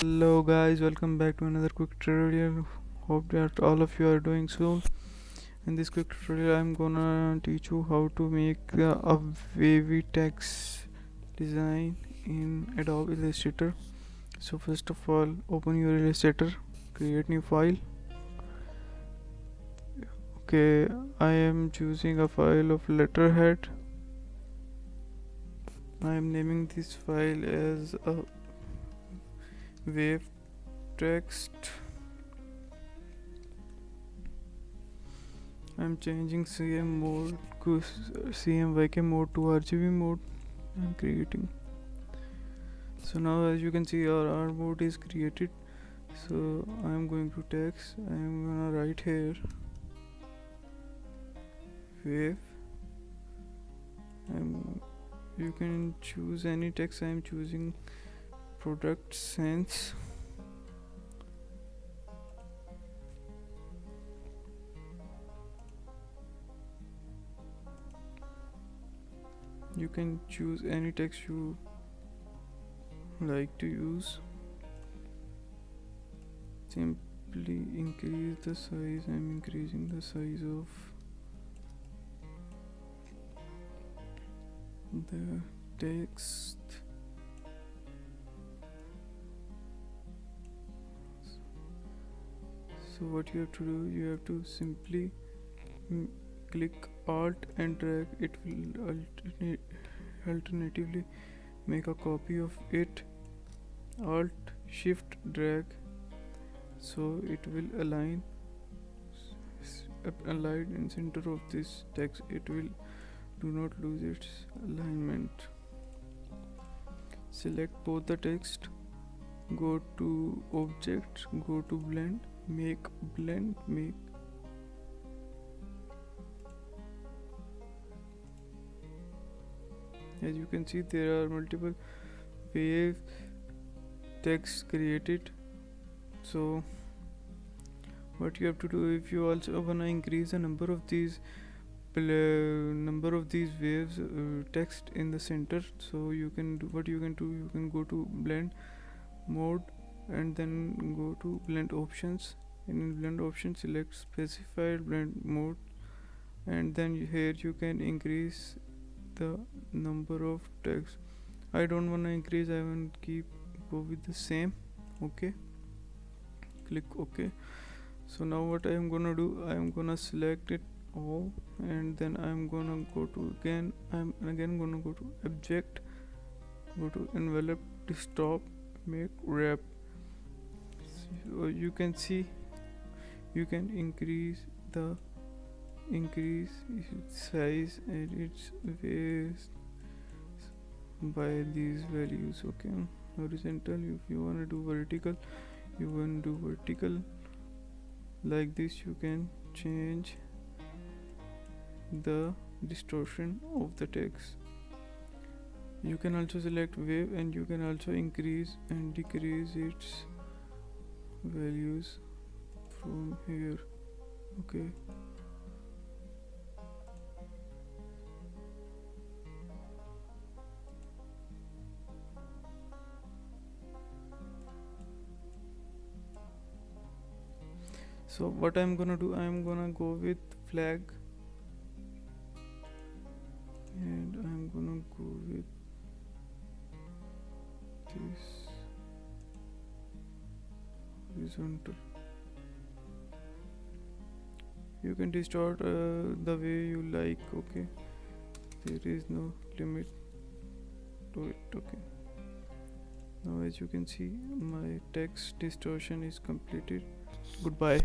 Hello guys, welcome back to another quick tutorial. Hope that all of you are doing so. In this quick tutorial I'm gonna teach you how to make a wavy text design in Adobe Illustrator. So first of all, open your Illustrator, create new file. Okay, I am choosing a file of letterhead. I am naming this file as a wave text. I'm changing CMYK mode to RGB mode. I'm creating. So now as you can see our mode is created. So I'm going to text. I'm gonna write here wave. You can choose any text. I'm choosing product sense. You can choose any text you like to use. Simply increase the size. I'm increasing the size of the text. So what you have to do, you have to simply click Alt and drag. It will alternatively make a copy of it. Alt Shift drag, so it will align in center of this text. It will do not lose its alignment. Select both the text, go to object, go to blend, make. As you can see, there are multiple wave text created. So what you have to do, if you also wanna increase the number of these waves text in the center, so you can do you can go to blend mode and then go to blend options, and in blend options select specified blend mode, and then here you can increase the number of text. I don't want to increase, I want to go with the same. Okay, click OK. So now what I am gonna do, I am gonna select it all, and then I'm gonna go to I'm again gonna go to object, go to envelope, desktop, make wrap. So you can see you can increase its size and its waist by these values. Okay, horizontal, if you want to do vertical, you want to do vertical like this. You can change the distortion of the text. You can also select wave, and you can also increase and decrease its values from here. Okay, so what I'm gonna do, I'm gonna go with flag, and I'm gonna go with this horizontal. You can distort the way you like. Okay, there is no limit to it. Okay, now as you can see, my text distortion is completed. Goodbye.